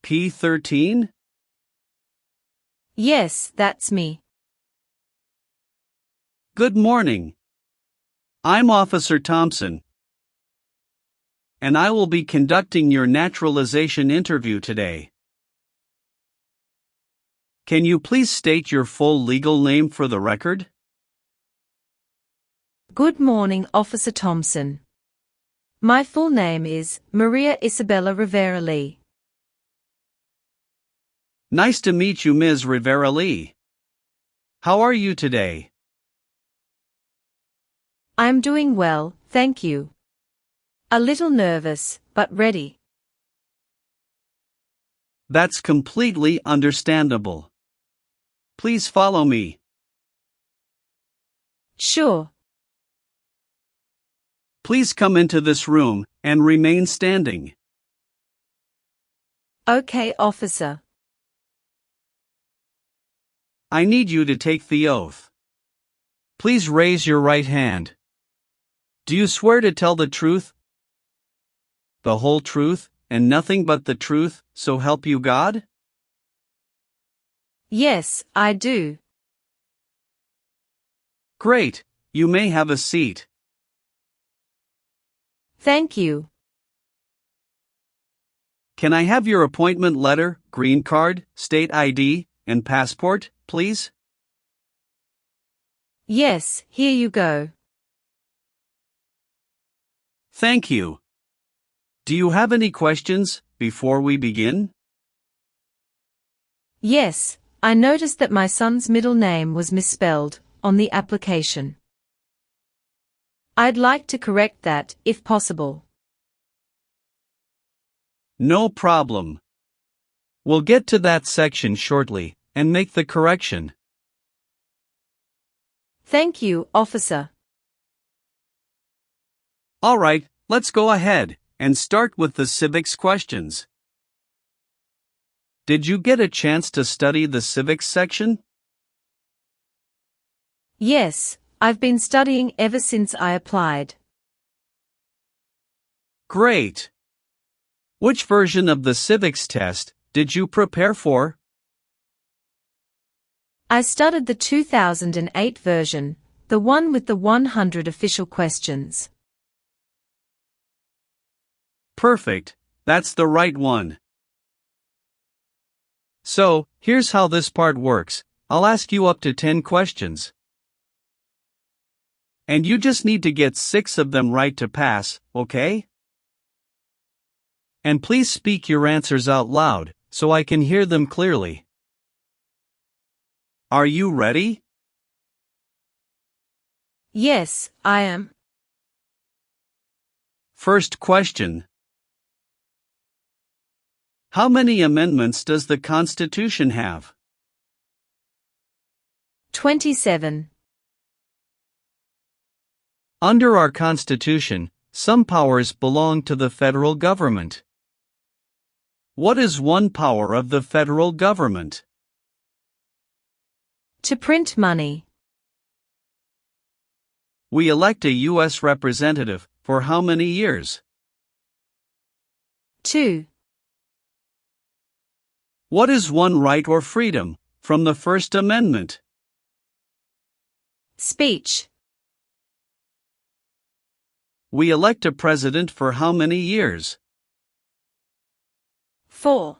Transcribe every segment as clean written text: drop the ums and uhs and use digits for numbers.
P13? Yes, that's me. Good morning. I'm Officer Thompson, and I will be conducting your naturalization interview today. Can you please state your full legal name for the record? Good morning, Officer Thompson. My full name is Maria Isabella Rivera Lee. Nice to meet you, Ms. Rivera Lee. How are you today? I'm doing well, thank you. A little nervous, but ready. That's completely understandable. Please follow me. Sure. Please come into this room and remain standing. Okay, officer. I need you to take the oath. Please raise your right hand. Do you swear to tell the truth, the whole truth, and nothing but the truth, so help you God? Yes, I do. Great, you may have a seat. Thank you. Can I have your appointment letter, green card, state ID, and passport, please? Yes, here you go. Thank you. Do you have any questions before we begin? Yes, I noticed that my son's middle name was misspelled on the application. I'd like to correct that, if possible. No problem. We'll get to that section shortly and make the correction. Thank you, officer. All right, let's go ahead and start with the civics questions. Did you get a chance to study the civics section? Yes, I've been studying ever since I applied. Great. Which version of the civics test did you prepare for? I studied the 2008 version, the one with the 100 official questions. Perfect, that's the right one. So, here's how this part works. I'll ask you up to 10 questions. And you just need to get 6 of them right to pass, okay? And please speak your answers out loud, so I can hear them clearly. Are you ready? Yes, I am. First question. How many amendments does the Constitution have? 27. Under our Constitution, some powers belong to the federal government. What is one power of the federal government? To print money. We elect a U.S. representative for how many years? 2. What is one right or freedom from the First Amendment? Speech. We elect a president for how many years? 4.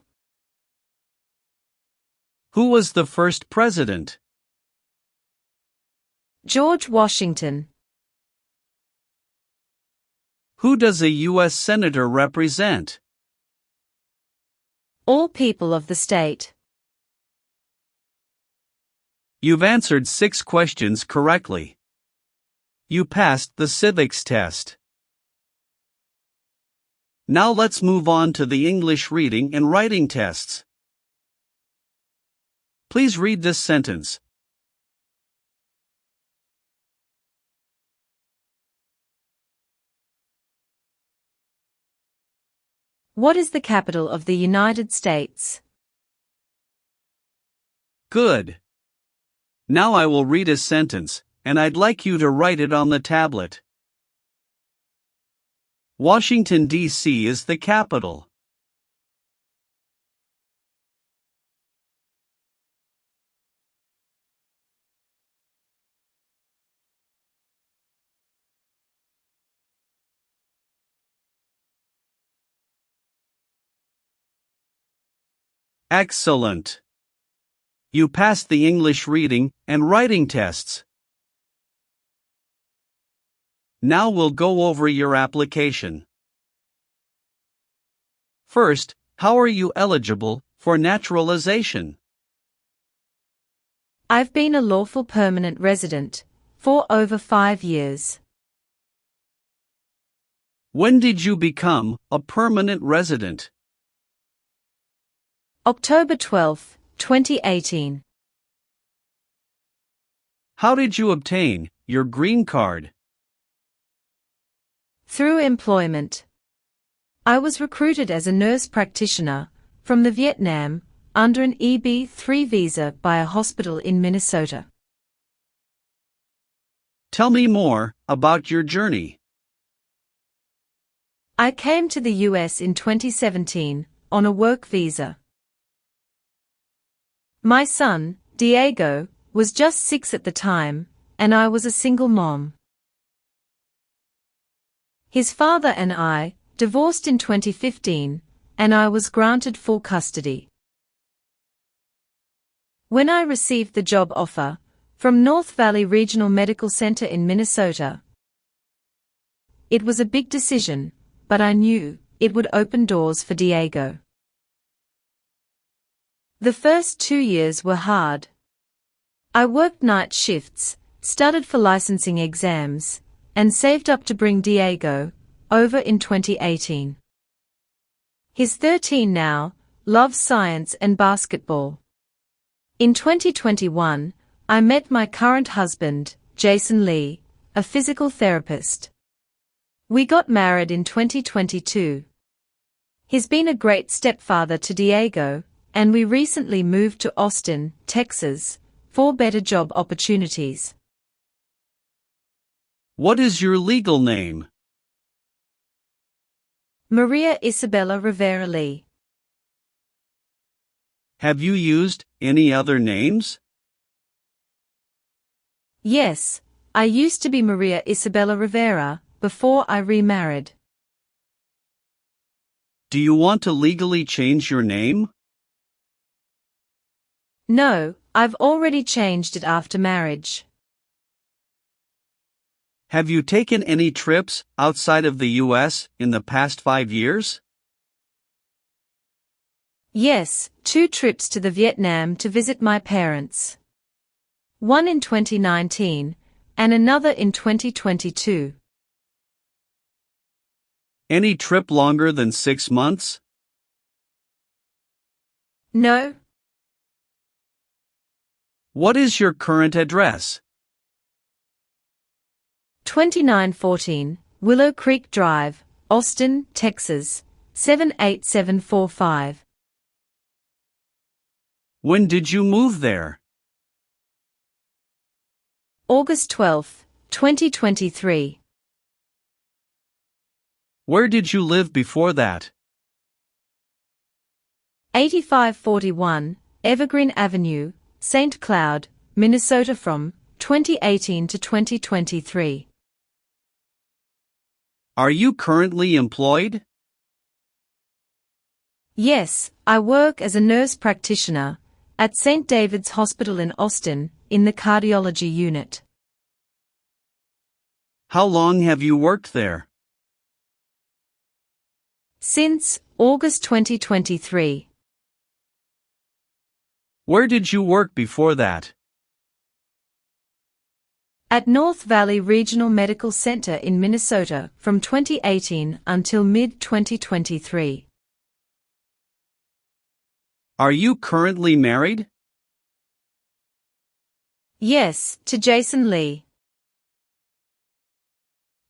Who was the first president? George Washington. Who does a U.S. senator represent? All people of the state. You've answered 6 questions correctly. You passed the civics test. Now let's move on to the English reading and writing tests. Please read this sentence. What is the capital of the United States? Good. Now I will read a sentence, and I'd like you to write it on the tablet. Washington, D.C. is the capital. Excellent. You passed the English reading and writing tests. Now we'll go over your application. First, how are you eligible for naturalization? I've been a lawful permanent resident for over 5 years. When did you become a permanent resident? October 12, 2018. How did you obtain your green card? Through employment. I was recruited as a nurse practitioner from the Vietnam under an EB-3 visa by a hospital in Minnesota. Tell me more about your journey. I came to the US in 2017 on a work visa. My son, Diego, was just 6 at the time, and I was a single mom. His father and I divorced in 2015, and I was granted full custody. When I received the job offer from North Valley Regional Medical Center in Minnesota, it was a big decision, but I knew it would open doors for Diego. The first 2 years were hard. I worked night shifts, studied for licensing exams, and saved up to bring Diego over in 2018. He's 13 now, loves science and basketball. In 2021, I met my current husband, Jason Lee, a physical therapist. We got married in 2022. He's been a great stepfather to Diego, and we recently moved to Austin, Texas, for better job opportunities. What is your legal name? Maria Isabella Rivera Lee. Have you used any other names? Yes, I used to be Maria Isabella Rivera before I remarried. Do you want to legally change your name? No, I've already changed it after marriage. Have you taken any trips outside of the U.S. in the past 5 years? Yes, 2 trips to the Vietnam to visit my parents. One in 2019, and another in 2022. Any trip longer than 6 months? No. What is your current address? 2914 Willow Creek Drive, Austin, Texas, 78745. When did you move there? August 12, 2023. Where did you live before that? 8541 Evergreen Avenue, St. Cloud, Minnesota from 2018 to 2023. Are you currently employed? Yes, I work as a nurse practitioner at St. David's Hospital in Austin, in the cardiology unit. How long have you worked there? Since August 2023. Where did you work before that? At North Valley Regional Medical Center in Minnesota from 2018 until mid-2023. Are you currently married? Yes, to Jason Lee.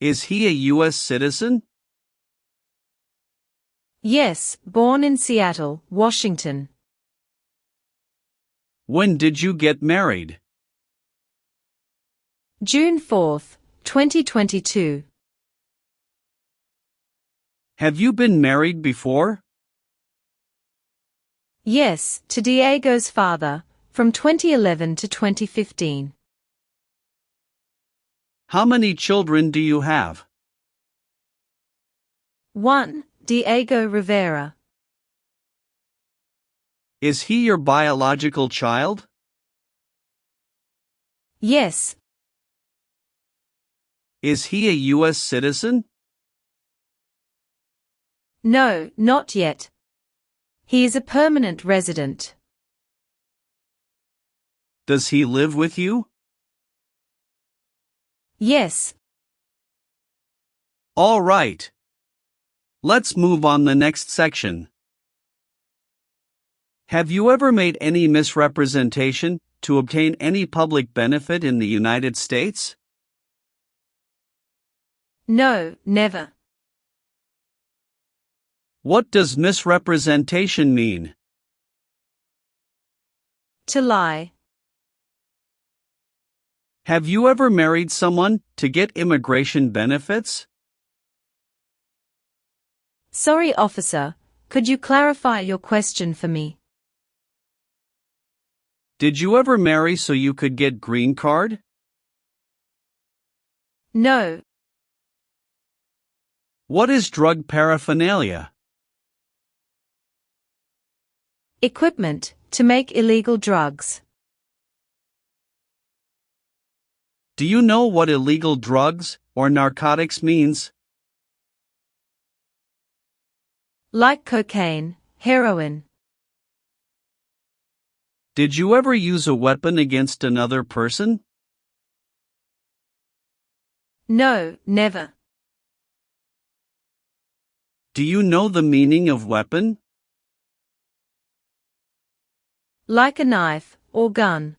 Is he a U.S. citizen? Yes, born in Seattle, Washington. When did you get married? June 4, 2022. Have you been married before? Yes, to Diego's father, from 2011 to 2015. How many children do you have? 1. Diego Rivera. Is he your biological child? Yes. Is he a U.S. citizen? No, not yet. He is a permanent resident. Does he live with you? Yes. All right. Let's move on the next section. Have you ever made any misrepresentation to obtain any public benefit in the United States? No, never. What does misrepresentation mean? To lie. Have you ever married someone to get immigration benefits? Sorry, officer, could you clarify your question for me? Did you ever marry so you could get green card? No. What is drug paraphernalia? Equipment to make illegal drugs. Do you know what illegal drugs or narcotics means? Like cocaine, heroin. Did you ever use a weapon against another person? No, never. Do you know the meaning of weapon? Like a knife or gun.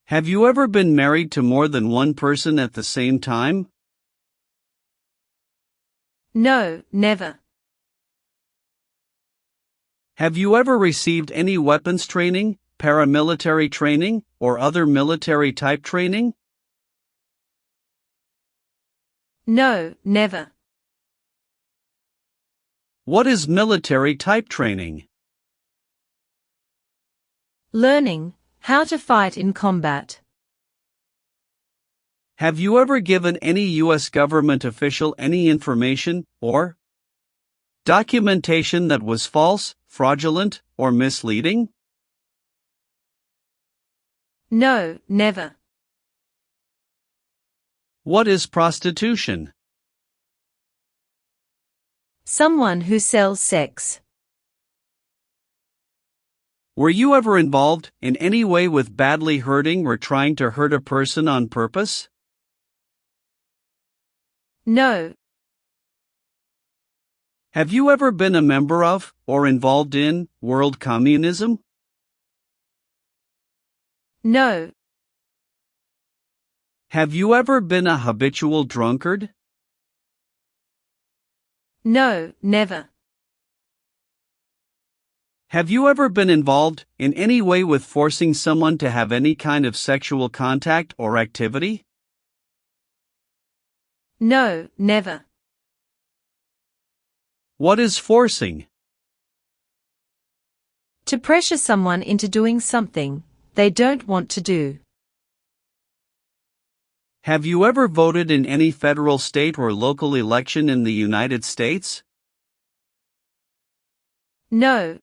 Have you ever been married to more than one person at the same time? No, never. Have you ever received any weapons training, paramilitary training, or other military type training? No, never. What is military type training? Learning how to fight in combat. Have you ever given any U.S. government official any information or documentation that was false, fraudulent, or misleading? No, never. What is prostitution? Someone who sells sex. Were you ever involved in any way with badly hurting or trying to hurt a person on purpose? No. Have you ever been a member of or involved in world communism? No. Have you ever been a habitual drunkard? No, never. Have you ever been involved in any way with forcing someone to have any kind of sexual contact or activity? No, never. What is forcing? To pressure someone into doing something they don't want to do. Have you ever voted in any federal, state, or local election in the United States? No.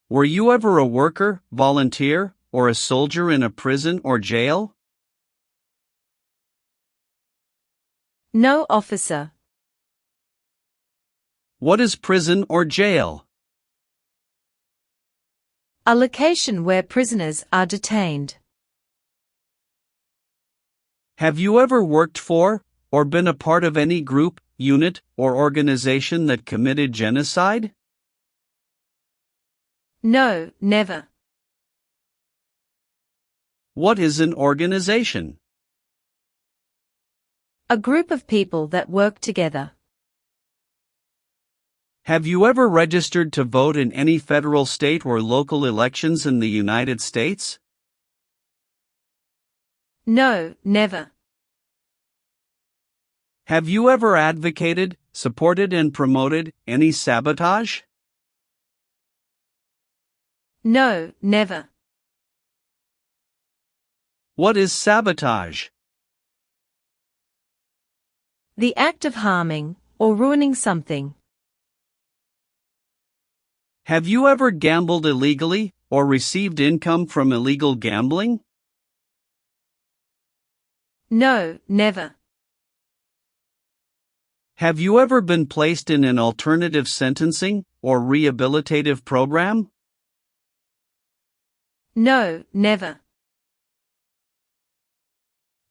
Were you ever a worker, volunteer, or a soldier in a prison or jail? No, officer. What is prison or jail? A location where prisoners are detained. Have you ever worked for, or been a part of any group, unit, or organization that committed genocide? No, never. What is an organization? A group of people that work together. Have you ever registered to vote in any federal, state, or local elections in the United States? No, never. Have you ever advocated, supported, and promoted any sabotage? No, never. What is sabotage? The act of harming or ruining something. Have you ever gambled illegally or received income from illegal gambling? No, never. Have you ever been placed in an alternative sentencing or rehabilitative program? No, never.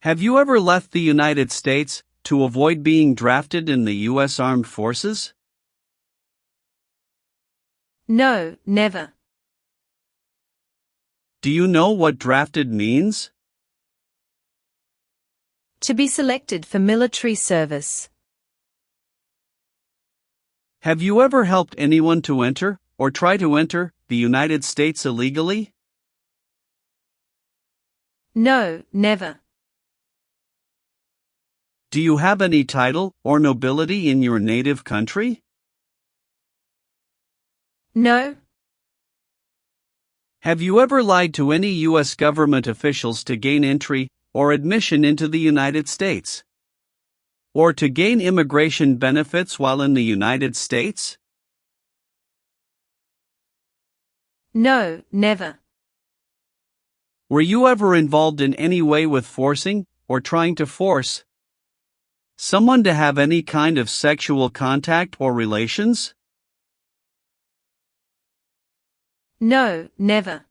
Have you ever left the United States to avoid being drafted in the U.S. Armed Forces? No, never. Do you know what drafted means? To be selected for military service. Have you ever helped anyone to enter or try to enter the United States illegally? No, never. Do you have any title or nobility in your native country? No. Have you ever lied to any U.S. government officials to gain entry or admission into the United States? Or to gain immigration benefits while in the United States? No, never. Were you ever involved in any way with forcing or trying to force someone to have any kind of sexual contact or relations? No, never.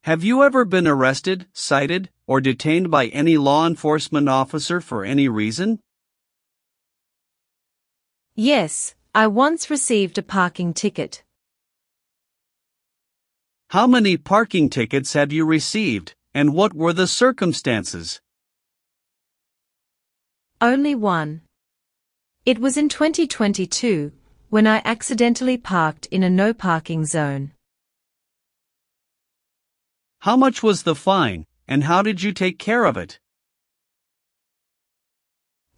Have you ever been arrested, cited, or detained by any law enforcement officer for any reason? Yes, I once received a parking ticket. How many parking tickets have you received, and what were the circumstances? Only one. It was in 2022, when I accidentally parked in a no parking zone. How much was the fine, and how did you take care of it?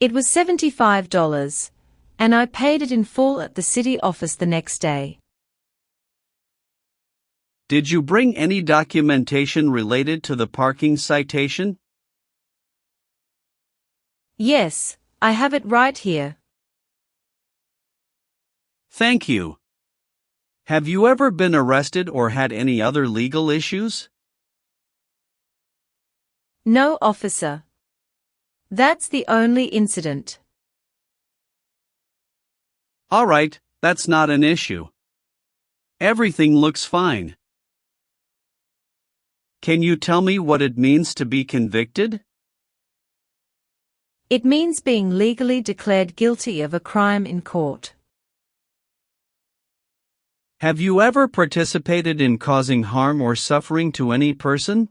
It was $75, and I paid it in full at the city office the next day. Did you bring any documentation related to the parking citation? Yes, I have it right here. Thank you. Have you ever been arrested or had any other legal issues? No, officer. That's the only incident. All right, that's not an issue. Everything looks fine. Can you tell me what it means to be convicted? It means being legally declared guilty of a crime in court. Have you ever participated in causing harm or suffering to any person?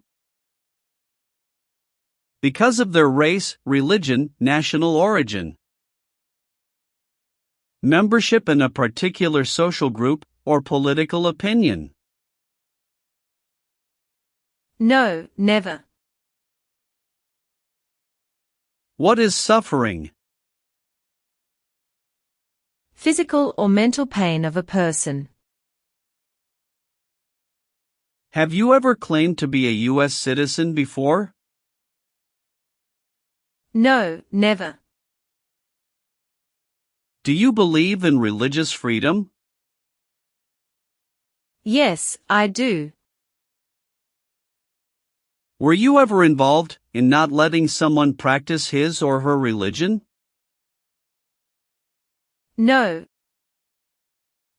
Because of their race, religion, national origin, membership in a particular social group, or political opinion? No, never. What is suffering? Physical or mental pain of a person. Have you ever claimed to be a U.S. citizen before? No, never. Do you believe in religious freedom? Yes, I do. Were you ever involved in not letting someone practice his or her religion? No.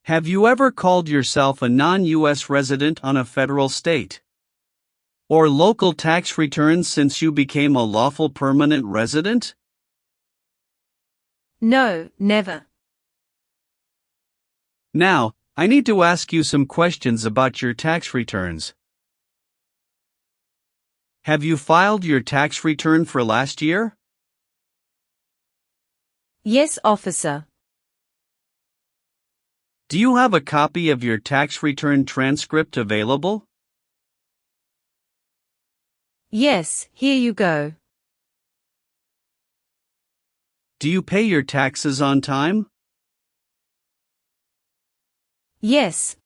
Have you ever called yourself a non-U.S. resident on a federal, state, or local tax return since you became a lawful permanent resident? No, never. Now, I need to ask you some questions about your tax returns. Have you filed your tax return for last year? Yes, officer. Do you have a copy of your tax return transcript available? Yes, here you go. Do you pay your taxes on time? Yes.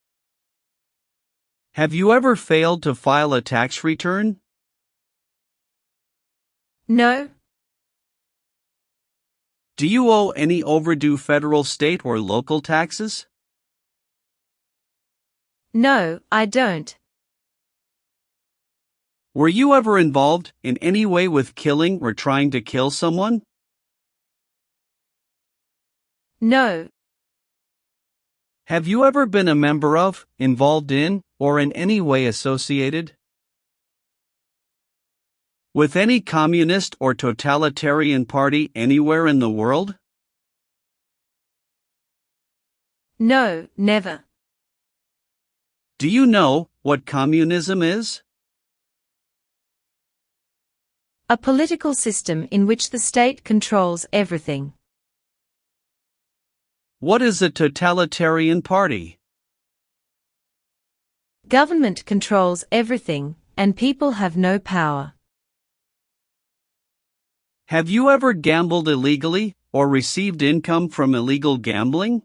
Have you ever failed to file a tax return? No. Do you owe any overdue federal, state, or local taxes? No, I don't. Were you ever involved in any way with killing or trying to kill someone? No. Have you ever been a member of, involved in, or in any way associated with any communist or totalitarian party anywhere in the world? No, never. Do you know what communism is? A political system in which the state controls everything. What is a totalitarian party? Government controls everything, and people have no power. Have you ever gambled illegally or received income from illegal gambling?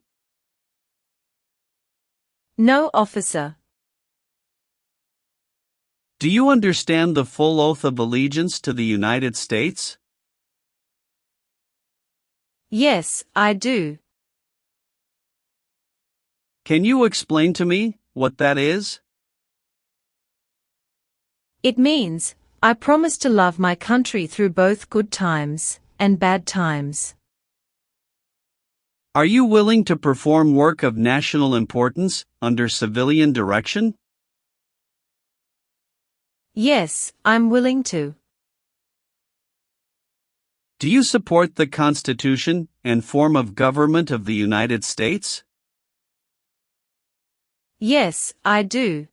No, officer. Do you understand the full oath of allegiance to the United States? Yes, I do. Can you explain to me what that is? It means, I promise to love my country through both good times and bad times. Are you willing to perform work of national importance under civilian direction? Yes, I'm willing to. Do you support the Constitution and form of government of the United States? Yes, I do.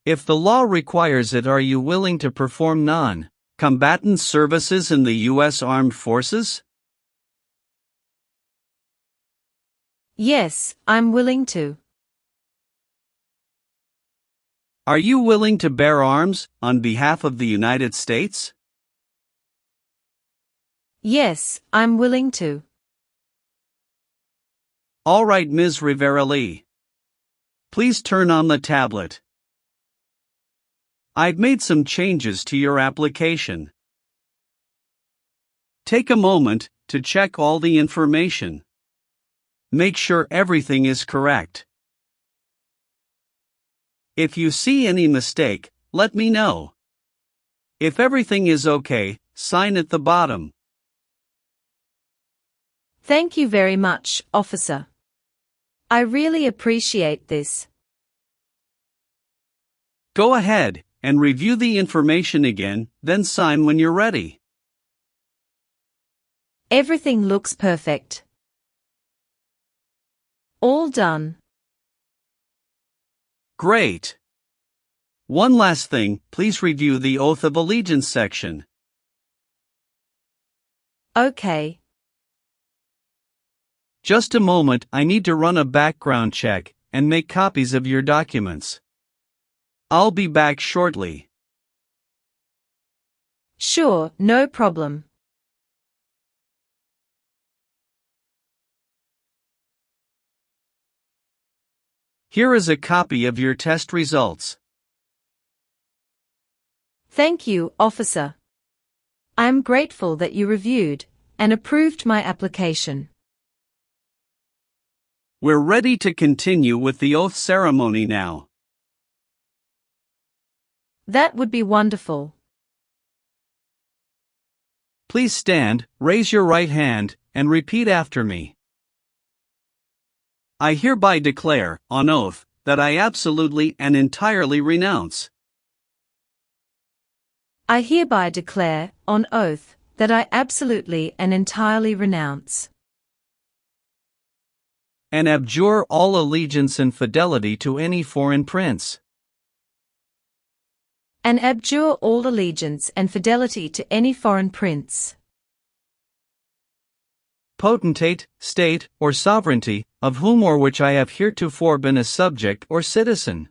If the law requires it, are you willing to perform non-combatant services in the U.S. Armed Forces? Yes, I'm willing to. Are you willing to bear arms on behalf of the United States? Yes, I'm willing to. All right, Ms. Rivera-Lee. Please turn on the tablet. I've made some changes to your application. Take a moment to check all the information. Make sure everything is correct. If you see any mistake, let me know. If everything is okay, sign at the bottom. Thank you very much, officer. I really appreciate this. Go ahead and review the information again, then sign when you're ready. Everything looks perfect. All done. Great. One last thing, please review the Oath of Allegiance section. Okay. Just a moment, I need to run a background check and make copies of your documents. I'll be back shortly. Sure, no problem. Here is a copy of your test results. Thank you, officer. I am grateful that you reviewed and approved my application. We're ready to continue with the oath ceremony now. That would be wonderful. Please stand, raise your right hand, and repeat after me. I hereby declare, on oath, that I absolutely and entirely renounce. I hereby declare, on oath, that I absolutely and entirely renounce and abjure all allegiance and fidelity to any foreign prince, and abjure all allegiance and fidelity to any foreign prince, potentate, state, or sovereignty, of whom or which I have heretofore been a subject or citizen.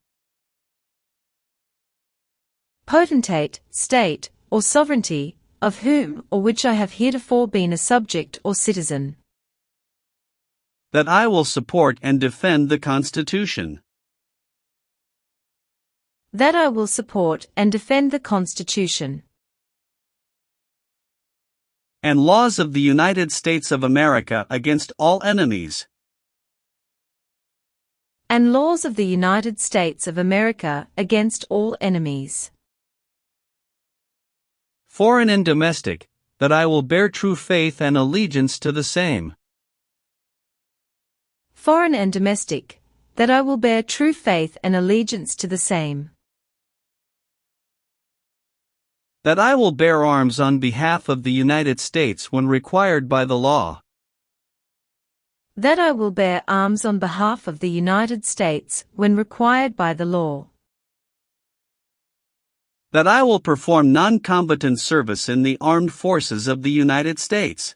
Potentate, state, or sovereignty, of whom or which I have heretofore been a subject or citizen. That I will support and defend the Constitution. That I will support and defend the Constitution and laws of the United States of America against all enemies, and laws of the United States of America against all enemies, foreign and domestic, that I will bear true faith and allegiance to the same, foreign and domestic, that I will bear true faith and allegiance to the same, that I will bear arms on behalf of the United States when required by the law, that I will bear arms on behalf of the United States when required by the law, that I will perform non-combatant service in the armed forces of the United States,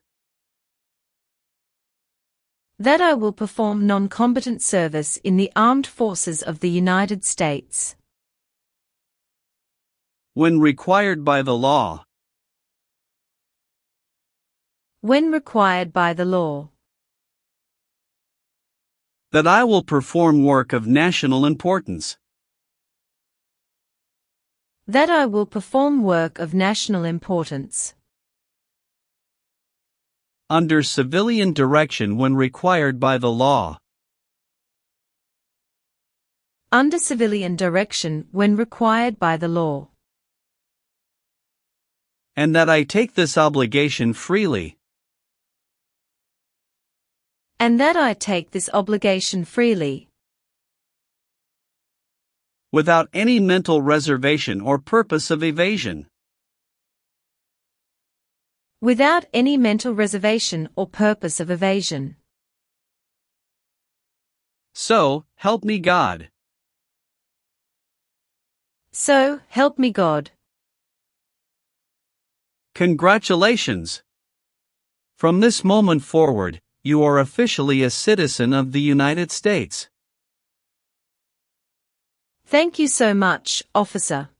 that I will perform non-combatant service in the armed forces of the United States, when required by the law, when required by the law, that I will perform work of national importance, that I will perform work of national importance, under civilian direction when required by the law, under civilian direction when required by the law, and that I take this obligation freely, and that I take this obligation freely, without any mental reservation or purpose of evasion, without any mental reservation or purpose of evasion. So, help me God. So, help me God. Congratulations! From this moment forward, you are officially a citizen of the United States. Thank you so much, officer.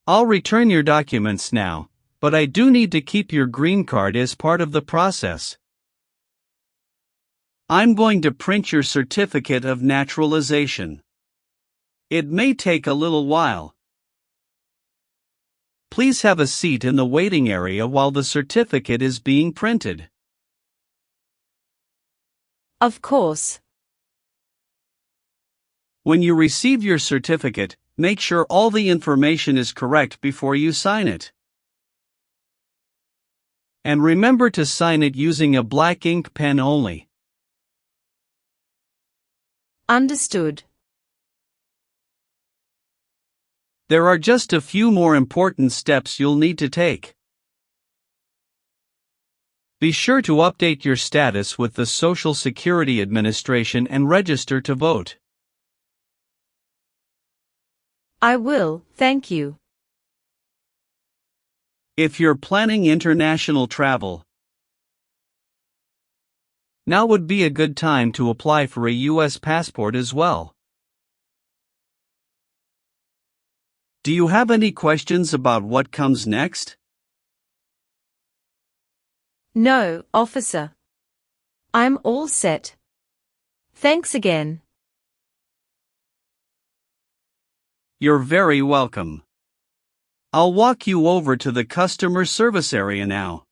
I'll return your documents now, but I do need to keep your green card as part of the process. I'm going to print your certificate of naturalization. It may take a little while. Please have a seat in the waiting area while the certificate is being printed. Of course. When you receive your certificate, make sure all the information is correct before you sign it. And remember to sign it using a black ink pen only. Understood. There are just a few more important steps you'll need to take. Be sure to update your status with the Social Security Administration and register to vote. I will, thank you. If you're planning international travel, now would be a good time to apply for a U.S. passport as well. Do you have any questions about what comes next? No, officer. I'm all set. Thanks again. You're very welcome. I'll walk you over to the customer service area now.